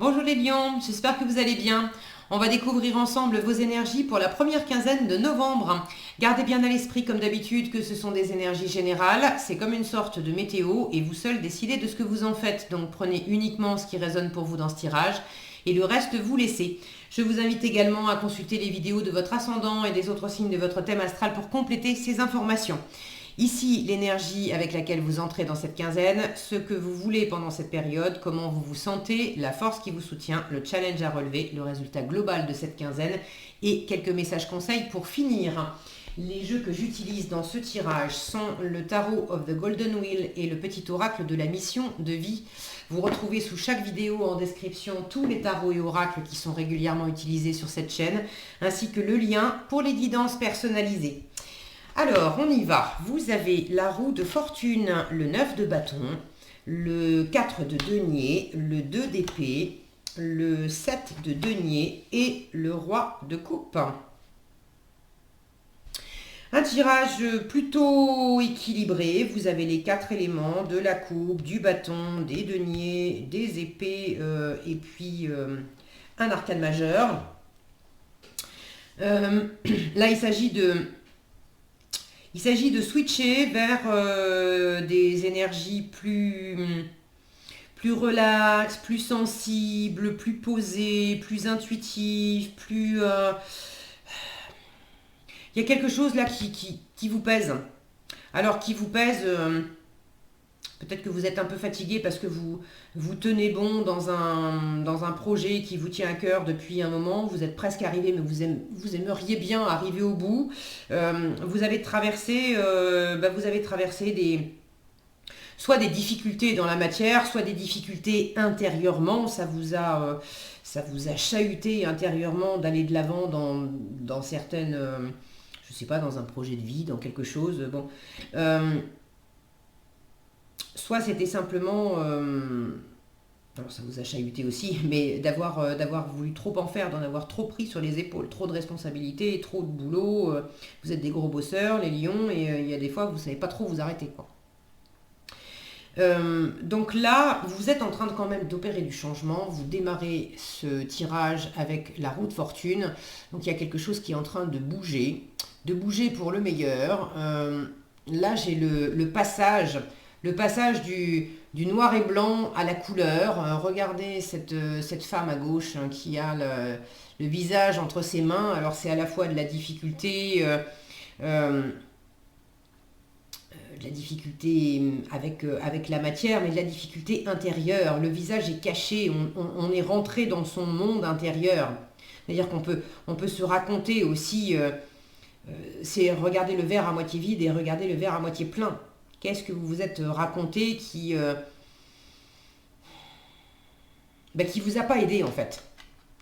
Bonjour les lions, j'espère que vous allez bien. On va découvrir ensemble vos énergies pour la première quinzaine de novembre. Gardez bien à l'esprit comme d'habitude que ce sont des énergies générales, c'est comme une sorte de météo et vous seuls décidez de ce que vous en faites. Donc prenez uniquement ce qui résonne pour vous dans ce tirage et le reste vous laissez. Je vous invite également à consulter les vidéos de votre ascendant et des autres signes de votre thème astral pour compléter ces informations. Ici, l'énergie avec laquelle vous entrez dans cette quinzaine, ce que vous voulez pendant cette période, comment vous vous sentez, la force qui vous soutient, le challenge à relever, le résultat global de cette quinzaine et quelques messages conseils pour finir. Les jeux que j'utilise dans ce tirage sont le Tarot of the Golden Wheel et le petit oracle de la mission de vie. Vous retrouvez sous chaque vidéo en description tous les tarots et oracles qui sont régulièrement utilisés sur cette chaîne, ainsi que le lien pour les guidances personnalisées. Alors, on y va. Vous avez la roue de fortune, le 9 de bâton, le 4 de denier, le 2 d'épée, le 7 de denier et le roi de coupe. Un tirage plutôt équilibré. Vous avez les 4 éléments de la coupe, du bâton, des deniers, des épées et puis un arcane majeur. Là, il s'agit de switcher vers des énergies plus relaxes, plus sensibles, plus posées, plus intuitives, plus... Il y a quelque chose là qui vous pèse. Alors, qui vous pèse... Peut-être que vous êtes un peu fatigué parce que vous tenez bon dans un projet qui vous tient à cœur depuis un moment. Vous êtes presque arrivé, mais vous aimeriez bien arriver au bout. Vous avez traversé soit des difficultés dans la matière, soit des difficultés intérieurement. Ça vous a chahuté intérieurement d'aller de l'avant dans certaines... je sais pas, dans un projet de vie, dans quelque chose. Bon... soit c'était simplement, alors ça vous a chahuté aussi, mais d'avoir voulu trop en faire, d'en avoir trop pris sur les épaules, trop de responsabilités, trop de boulot. Vous êtes des gros bosseurs, les lions, et il y a des fois vous ne savez pas trop vous arrêter, quoi. Donc là, vous êtes en train de quand même d'opérer du changement. Vous démarrez ce tirage avec la roue de fortune. Donc il y a quelque chose qui est en train de bouger pour le meilleur. Là, j'ai le passage du noir et blanc à la couleur. Regardez cette femme à gauche qui a le visage entre ses mains. Alors c'est à la fois de la difficulté, avec la matière, mais de la difficulté intérieure. Le visage est caché, on est rentré dans son monde intérieur. C'est-à-dire qu'on peut se raconter aussi, c'est regarder le verre à moitié vide et regarder le verre à moitié plein. Qu'est-ce que vous vous êtes raconté qui vous a pas aidé en fait,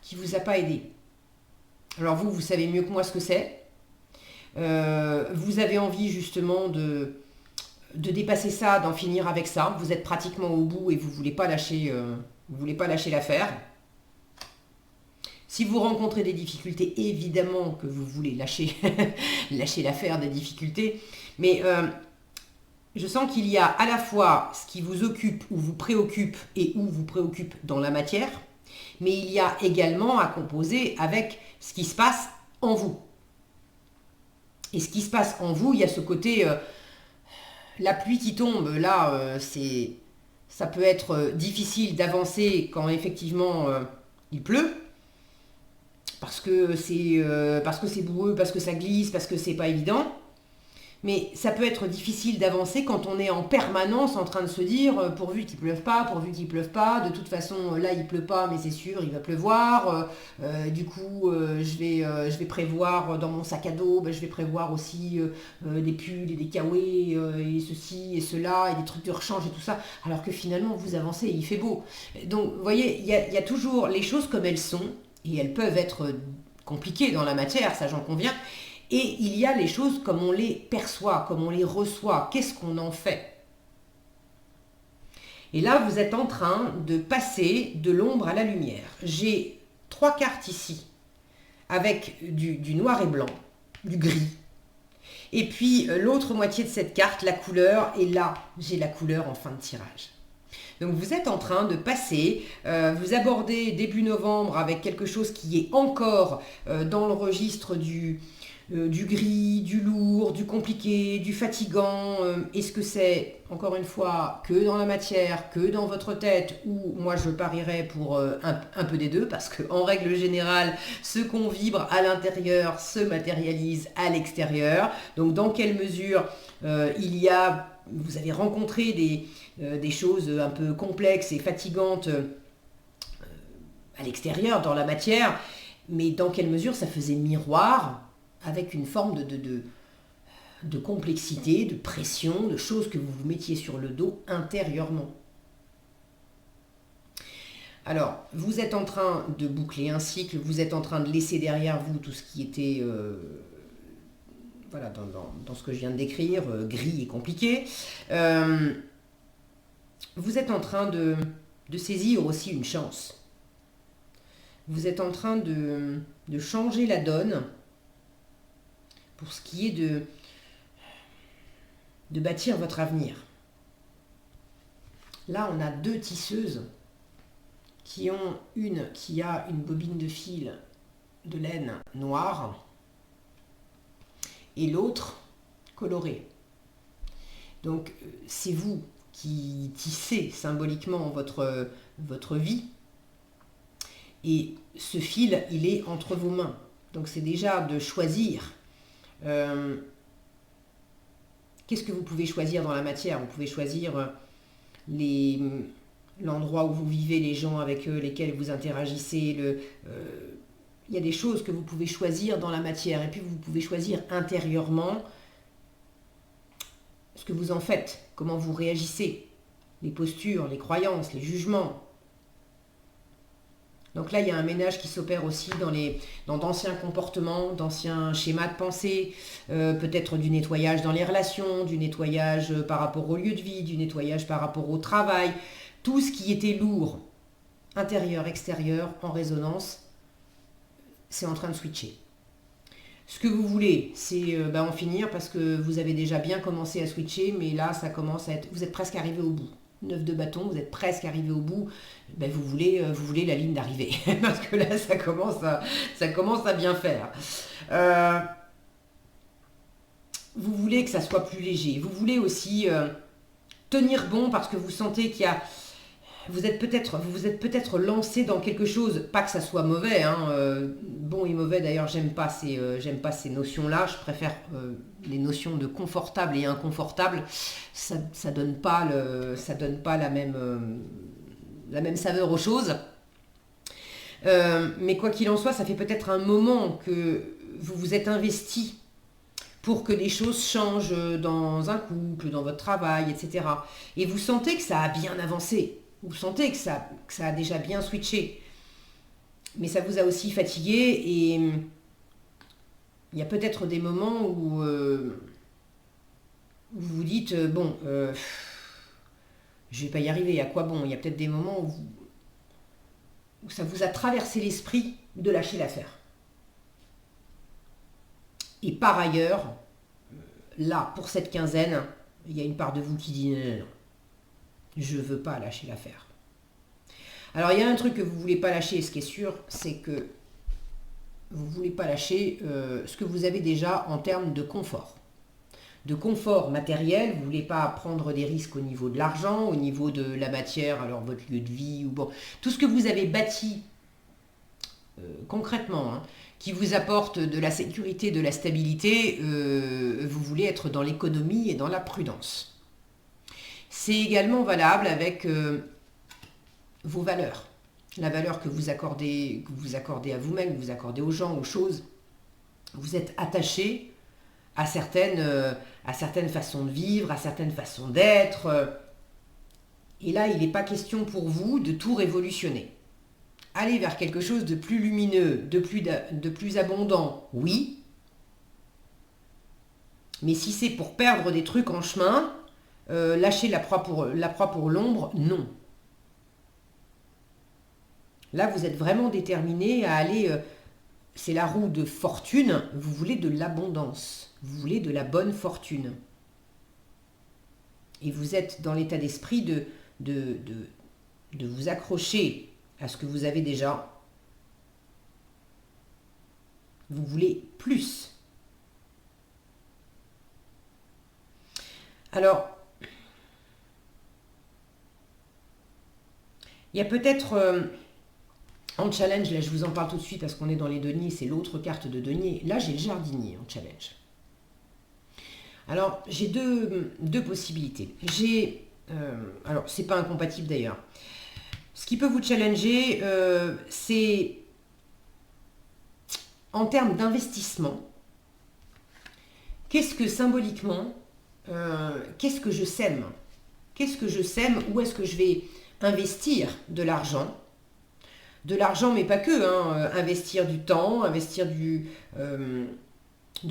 qui vous a pas aidé. Alors vous savez mieux que moi ce que c'est. Vous avez envie justement de dépasser ça, d'en finir avec ça. Vous êtes pratiquement au bout et vous voulez pas lâcher l'affaire. Si vous rencontrez des difficultés, évidemment que vous voulez lâcher l'affaire des difficultés, mais je sens qu'il y a à la fois ce qui vous occupe ou vous préoccupe et ou vous préoccupe dans la matière, mais il y a également à composer avec ce qui se passe en vous. Et ce qui se passe en vous, il y a ce côté, la pluie qui tombe, là, ça peut être difficile d'avancer quand effectivement il pleut, parce que c'est boueux, parce que ça glisse, parce que c'est pas évident. Mais ça peut être difficile d'avancer quand on est en permanence en train de se dire pourvu qu'il pleuve pas, de toute façon là il pleut pas mais c'est sûr il va pleuvoir, du coup je vais prévoir dans mon sac à dos, je vais prévoir aussi des pulls et des kawaii et ceci et cela et des trucs de rechange et tout ça, alors que finalement vous avancez et il fait beau. Donc vous voyez, il y a toujours les choses comme elles sont et elles peuvent être compliquées dans la matière, ça j'en conviens. Et il y a les choses comme on les perçoit, comme on les reçoit. Qu'est-ce qu'on en fait? Et là, vous êtes en train de passer de l'ombre à la lumière. J'ai 3 cartes ici, avec du noir et blanc, du gris. Et puis, l'autre moitié de cette carte, la couleur. Et là, j'ai la couleur en fin de tirage. Donc vous êtes en train de passer, vous abordez début novembre avec quelque chose qui est encore dans le registre du gris, du lourd, du compliqué, du fatigant. Est-ce que c'est, encore une fois, que dans la matière, que dans votre tête, ou moi je parierais pour un peu des deux, parce qu'en règle générale, ce qu'on vibre à l'intérieur se matérialise à l'extérieur. Donc dans quelle mesure vous avez rencontré des choses un peu complexes et fatigantes à l'extérieur, dans la matière, mais dans quelle mesure ça faisait miroir avec une forme de complexité, de pression, de choses que vous vous mettiez sur le dos intérieurement. Alors, vous êtes en train de boucler un cycle, vous êtes en train de laisser derrière vous tout ce qui était voilà, dans ce que je viens de décrire, gris et compliqué. Vous êtes en train de saisir aussi une chance. Vous êtes en train de changer la donne pour ce qui est de bâtir votre avenir. Là, on a deux tisseuses qui ont une qui a une bobine de fil de laine noire et l'autre colorée. Donc, c'est vous qui tissez symboliquement votre vie. Et ce fil, il est entre vos mains. Donc, c'est déjà de choisir. Qu'est-ce que vous pouvez choisir dans la matière? Vous pouvez choisir l'endroit où vous vivez, les gens avec lesquels vous interagissez. Il y a des choses que vous pouvez choisir dans la matière. Et puis, vous pouvez choisir intérieurement ce que vous en faites, comment vous réagissez, les postures, les croyances, les jugements. Donc là, il y a un ménage qui s'opère aussi dans d'anciens comportements, d'anciens schémas de pensée, peut-être du nettoyage dans les relations, du nettoyage par rapport au lieu de vie, du nettoyage par rapport au travail. Tout ce qui était lourd, intérieur, extérieur, en résonance, c'est en train de switcher. Ce que vous voulez, c'est en finir parce que vous avez déjà bien commencé à switcher, mais là, ça commence à être... Vous êtes presque arrivé au bout. 9 de bâton, vous êtes presque arrivé au bout, vous voulez la ligne d'arrivée, parce que là, ça commence à bien faire. Vous voulez que ça soit plus léger. Vous voulez aussi tenir bon parce que vous sentez qu'il y a... Vous êtes peut-être lancé dans quelque chose, pas que ça soit mauvais, bon et mauvais d'ailleurs, j'aime pas ces notions-là, je préfère les notions de confortable et inconfortable, ça donne pas la même saveur aux choses. Mais quoi qu'il en soit, ça fait peut-être un moment que vous vous êtes investi pour que les choses changent dans un couple, dans votre travail, etc. Et vous sentez que ça a bien avancé. Vous sentez que ça a déjà bien switché. Mais ça vous a aussi fatigué et il y a peut-être des moments où vous vous dites je vais pas y arriver, à quoi bon? Il y a peut-être des moments où ça vous a traversé l'esprit de lâcher l'affaire. Et par ailleurs, là, pour cette quinzaine, il y a une part de vous qui dit non. Je ne veux pas lâcher l'affaire. Alors, il y a un truc que vous ne voulez pas lâcher, ce qui est sûr, c'est que vous ne voulez pas lâcher ce que vous avez déjà en termes de confort. De confort matériel, vous ne voulez pas prendre des risques au niveau de l'argent, au niveau de la matière, alors votre lieu de vie, ou bon, tout ce que vous avez bâti concrètement, qui vous apporte de la sécurité, de la stabilité, vous voulez être dans l'économie et dans la prudence. C'est également valable avec vos valeurs. La valeur que vous accordez à vous-même, que vous accordez aux gens, aux choses. Vous êtes attaché à certaines façons de vivre, à certaines façons d'être. Et là, il n'est pas question pour vous de tout révolutionner. Aller vers quelque chose de plus lumineux, de plus abondant, oui. Mais si c'est pour perdre des trucs en chemin, lâcher la proie pour l'ombre, non. Là, vous êtes vraiment déterminé à aller... c'est la roue de fortune, vous voulez de l'abondance, vous voulez de la bonne fortune. Et vous êtes dans l'état d'esprit de vous accrocher à ce que vous avez déjà. Vous voulez plus. Alors, il y a peut-être en challenge, là je vous en parle tout de suite parce qu'on est dans les deniers, c'est l'autre carte de denier. Là j'ai le jardinier en challenge. Alors j'ai deux possibilités. Alors c'est pas incompatible d'ailleurs. Ce qui peut vous challenger, c'est en termes d'investissement. Qu'est-ce que symboliquement, qu'est-ce que je sème? Qu'est-ce que je sème? Où est-ce que je vais investir de l'argent? De l'argent, mais pas que, hein, investir du temps, investir de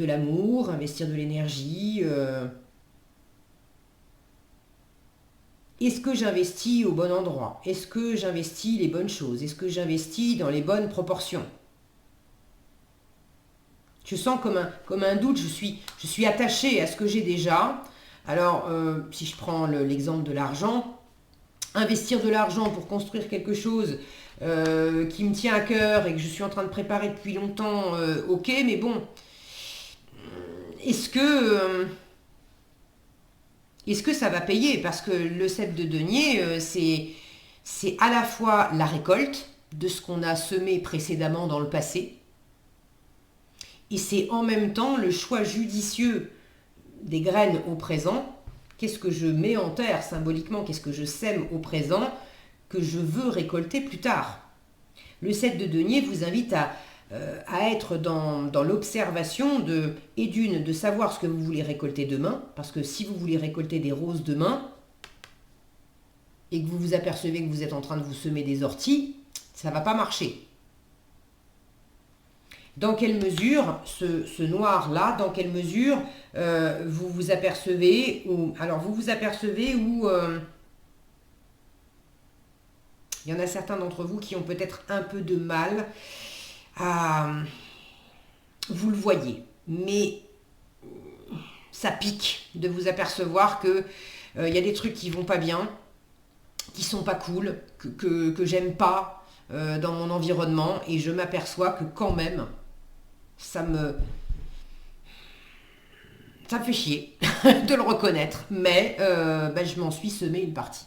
l'amour, investir de l'énergie. Est-ce que j'investis au bon endroit? Est-ce que j'investis les bonnes choses? Est-ce que j'investis dans les bonnes proportions? Je sens comme un doute, je suis attachée à ce que j'ai déjà. Alors, si je prends l'exemple de l'argent, investir de l'argent pour construire quelque chose qui me tient à cœur et que je suis en train de préparer depuis longtemps, ok, mais bon, est-ce que ça va payer? Parce que le 7 de denier, c'est à la fois la récolte de ce qu'on a semé précédemment dans le passé, et c'est en même temps le choix judicieux des graines au présent. Qu'est-ce que je mets en terre symboliquement? Qu'est-ce que je sème au présent que je veux récolter plus tard? Le 7 de denier vous invite à être dans l'observation de savoir ce que vous voulez récolter demain, parce que si vous voulez récolter des roses demain et que vous vous apercevez que vous êtes en train de vous semer des orties, ça ne va pas marcher. Dans quelle mesure, ce noir-là, dans quelle mesure vous vous apercevez, il y en a certains d'entre vous qui ont peut-être un peu de mal à... Vous le voyez, mais ça pique de vous apercevoir que y a des trucs qui vont pas bien, qui sont pas cool, que j'aime pas dans mon environnement, et je m'aperçois que quand même, ça me fait chier de le reconnaître, mais je m'en suis semé une partie.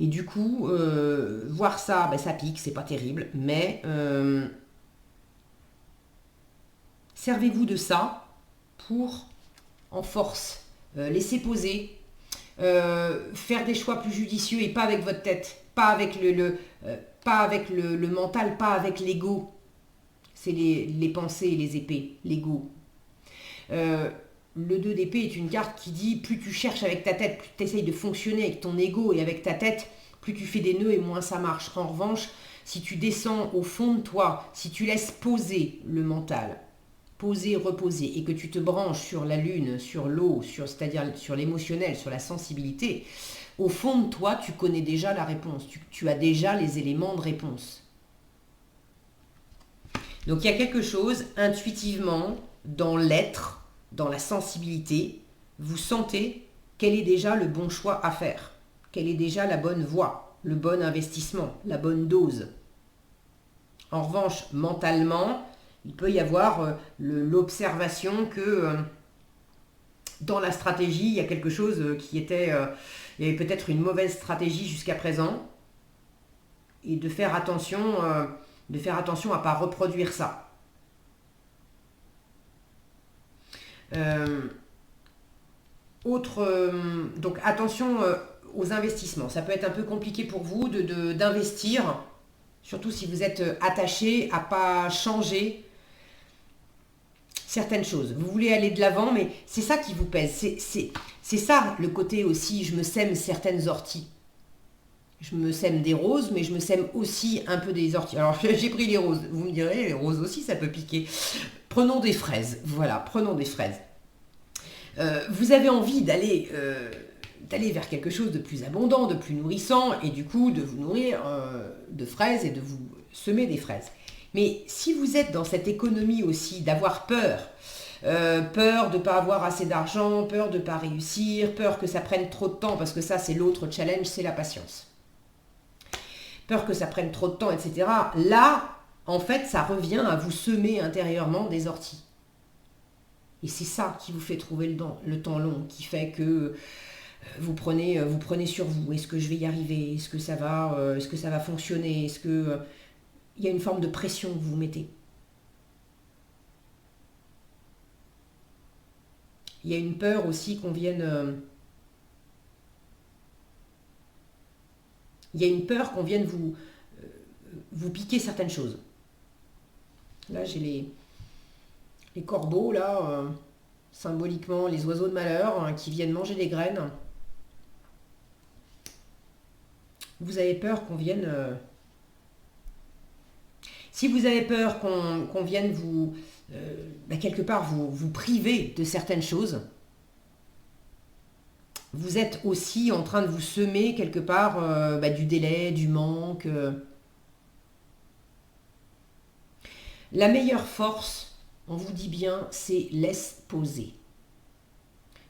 Et du coup, voir ça, ça pique, c'est pas terrible, mais servez-vous de ça pour, en force, laisser poser, faire des choix plus judicieux et pas avec votre tête, pas avec pas avec le mental, pas avec l'ego. C'est les pensées et les épées, l'ego. Le 2 d'épée est une carte qui dit plus tu cherches avec ta tête, plus tu essayes de fonctionner avec ton ego et avec ta tête, plus tu fais des nœuds et moins ça marche. En revanche, si tu descends au fond de toi, si tu laisses poser le mental, poser, reposer, et que tu te branches sur la lune, sur l'eau, c'est-à-dire sur l'émotionnel, sur la sensibilité, au fond de toi, tu connais déjà la réponse, tu as déjà les éléments de réponse. Donc il y a quelque chose, intuitivement, dans l'être, dans la sensibilité, vous sentez quel est déjà le bon choix à faire, quelle est déjà la bonne voie, le bon investissement, la bonne dose. En revanche, mentalement, il peut y avoir l'observation que dans la stratégie, il y a quelque chose il y avait peut-être une mauvaise stratégie jusqu'à présent, et de faire attention à ne pas reproduire ça. Donc attention aux investissements. Ça peut être un peu compliqué pour vous d'investir, surtout si vous êtes attaché à ne pas changer certaines choses. Vous voulez aller de l'avant, mais c'est ça qui vous pèse. C'est ça le côté aussi, je me sème certaines orties. Je me sème des roses, mais je me sème aussi un peu des orties. Alors j'ai pris les roses. Vous me direz, les roses aussi, ça peut piquer. Prenons des fraises. Voilà, prenons des fraises. Vous avez envie d'aller vers quelque chose de plus abondant, de plus nourrissant, et du coup de vous nourrir de fraises et de vous semer des fraises. Mais si vous êtes dans cette économie aussi d'avoir peur peur de ne pas avoir assez d'argent, peur de ne pas réussir, peur que ça prenne trop de temps, parce que ça c'est l'autre challenge, c'est la patience. Peur que ça prenne trop de temps, etc. Là, en fait, ça revient à vous semer intérieurement des orties. Et c'est ça qui vous fait trouver le temps long, qui fait que vous prenez sur vous. Est-ce que je vais y arriver? Est-ce que ça va fonctionner? Est-ce que il y a une forme de pression que vous mettez? Il y a une peur aussi qu'on vienne... il y a une peur qu'on vienne vous piquer certaines choses. Là, j'ai les corbeaux, là, symboliquement, les oiseaux de malheur, hein, qui viennent manger des graines. Vous avez peur qu'on vienne... si vous avez peur qu'on vienne quelque part vous priver de certaines choses, vous êtes aussi en train de vous semer quelque part du délai, du manque. La meilleure force, on vous dit bien, c'est laisse poser.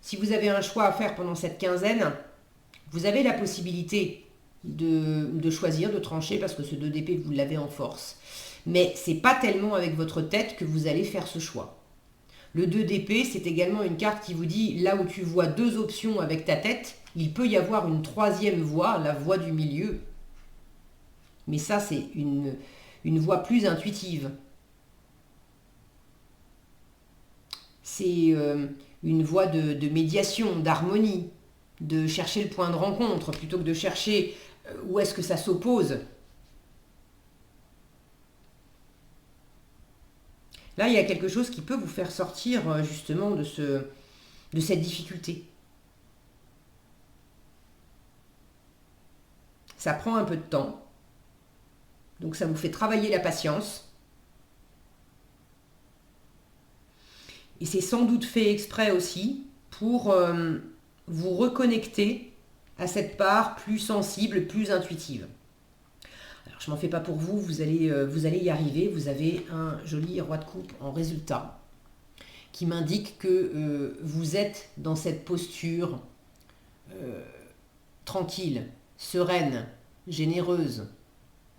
Si vous avez un choix à faire pendant cette quinzaine, vous avez la possibilité de choisir, de trancher, parce que ce 2 d'épée, vous l'avez en force. Mais c'est pas tellement avec votre tête que vous allez faire ce choix. Le 2 d'épée, c'est également une carte qui vous dit, là où tu vois 2 options avec ta tête, il peut y avoir une 3e voie, la voie du milieu. Mais ça, c'est une voie plus intuitive. C'est une voie de médiation, d'harmonie, de chercher le point de rencontre, plutôt que de chercher où est-ce que ça s'oppose. Là, il y a quelque chose qui peut vous faire sortir justement de cette difficulté. Ça prend un peu de temps. Donc ça vous fait travailler la patience. Et c'est sans doute fait exprès aussi pour vous reconnecter à cette part plus sensible, plus intuitive. Alors, je ne m'en fais pas pour vous, vous allez y arriver. Vous avez un joli roi de coupe en résultat qui m'indique que vous êtes dans cette posture tranquille, sereine, généreuse.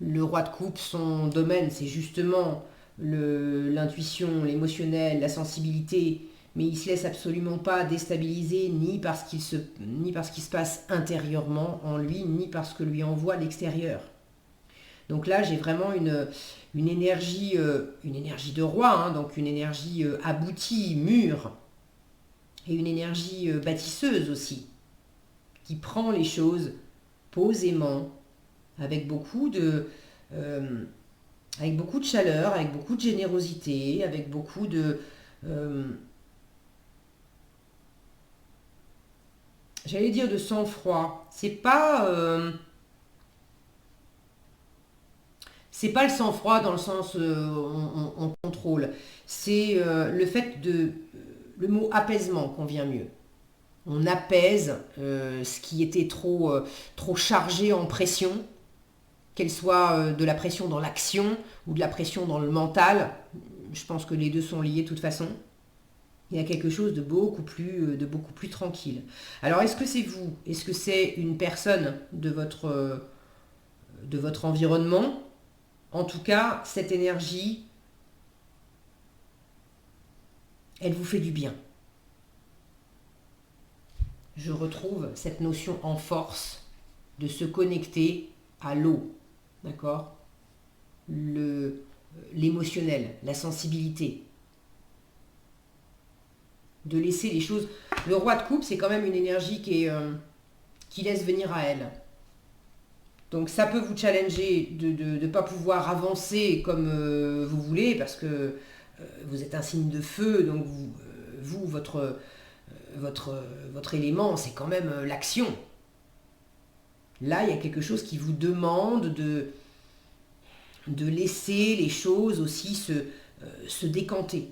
Le roi de coupe, son domaine, c'est justement l'intuition, l'émotionnel, la sensibilité, mais il ne se laisse absolument pas déstabiliser ni par ce qui se passe intérieurement en lui, ni par ce que lui envoie l'extérieur. Donc là, j'ai vraiment une énergie de roi, hein, donc une énergie aboutie, mûre, et une énergie bâtisseuse aussi, qui prend les choses posément, avec beaucoup de chaleur, avec beaucoup de générosité, avec beaucoup de... j'allais dire de sang-froid. C'est pas le sang-froid dans le sens on contrôle. C'est le mot apaisement convient mieux. On apaise ce qui était trop chargé en pression, qu'elle soit de la pression dans l'action ou de la pression dans le mental. Je pense que les deux sont liés de toute façon. Il y a quelque chose de beaucoup plus tranquille. Alors, est-ce que c'est vous? Est-ce que c'est une personne de votre environnement? En tout cas, cette énergie, elle vous fait du bien. Je retrouve cette notion en force de se connecter à l'eau, d'accord? L'émotionnel, la sensibilité. De laisser les choses... Le roi de coupe, c'est quand même une énergie qui laisse venir à elle. Donc ça peut vous challenger de ne pas pouvoir avancer comme vous voulez, parce que vous êtes un signe de feu, donc votre élément, c'est quand même l'action. Là, il y a quelque chose qui vous demande de laisser les choses aussi se décanter.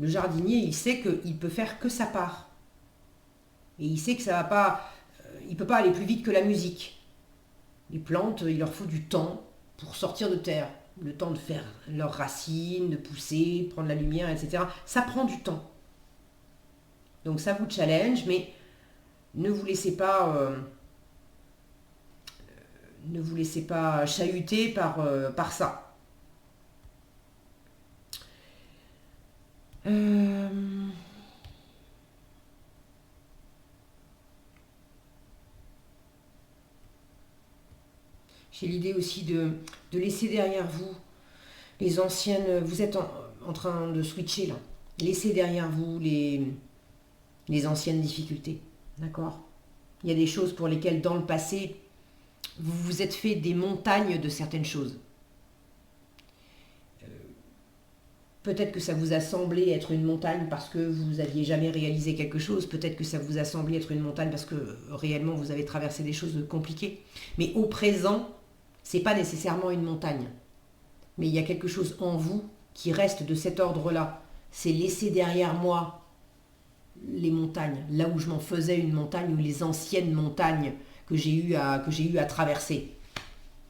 Le jardinier, il sait qu'il peut faire que sa part. Et il sait que ça va pas... il ne peut pas aller plus vite que la musique. Les plantes, il leur faut du temps pour sortir de terre. le temps de faire leurs racines, de pousser, prendre la lumière, etc. Ça prend du temps. Donc ça vous challenge, mais ne vous laissez pas, chahuter par ça. J'ai l'idée aussi de laisser derrière vous les anciennes... Vous êtes en train de switcher là. Laissez derrière vous les anciennes difficultés. D'accord? Il y a des choses pour lesquelles dans le passé, vous vous êtes fait des montagnes de certaines choses. Peut-être que ça vous a semblé être une montagne parce que vous n'aviez jamais réalisé quelque chose. Peut-être que ça vous a semblé être une montagne parce que réellement vous avez traversé des choses compliquées. Mais au présent, c'est pas nécessairement une montagne. Mais il y a quelque chose en vous qui reste de cet ordre-là. C'est laisser derrière moi les montagnes, là où je m'en faisais une montagne, ou les anciennes montagnes que j'ai eu à traverser.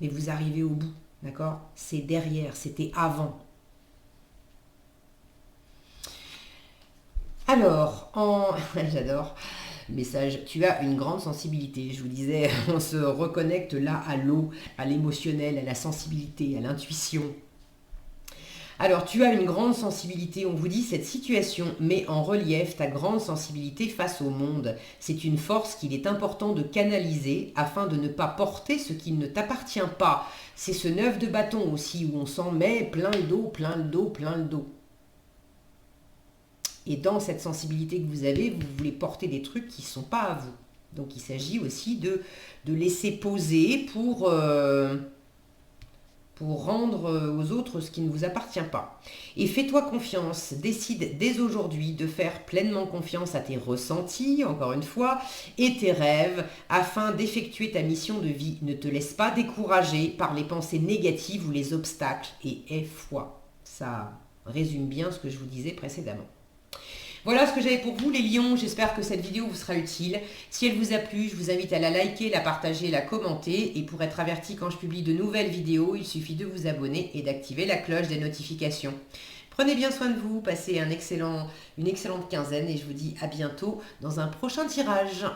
Mais vous arrivez au bout, d'accord? C'est derrière, c'était avant. Alors, j'adore. Message, tu as une grande sensibilité. Je vous disais, on se reconnecte là à l'eau, à l'émotionnel, à la sensibilité, à l'intuition. Alors, tu as une grande sensibilité. On vous dit, cette situation met en relief ta grande sensibilité face au monde. C'est une force qu'il est important de canaliser afin de ne pas porter ce qui ne t'appartient pas. C'est ce 9 de bâton aussi où on s'en met plein le dos, plein le dos, plein le dos. Et dans cette sensibilité que vous avez, vous voulez porter des trucs qui ne sont pas à vous. Donc il s'agit aussi de laisser poser pour rendre aux autres ce qui ne vous appartient pas. Et fais-toi confiance, décide dès aujourd'hui de faire pleinement confiance à tes ressentis, encore une fois, et tes rêves, afin d'effectuer ta mission de vie. Ne te laisse pas décourager par les pensées négatives ou les obstacles, et aie foi. Ça résume bien ce que je vous disais précédemment. Voilà ce que j'avais pour vous les lions, j'espère que cette vidéo vous sera utile. Si elle vous a plu, je vous invite à la liker, la partager, la commenter. Et pour être averti quand je publie de nouvelles vidéos, il suffit de vous abonner et d'activer la cloche des notifications. Prenez bien soin de vous, passez une excellente quinzaine et je vous dis à bientôt dans un prochain tirage.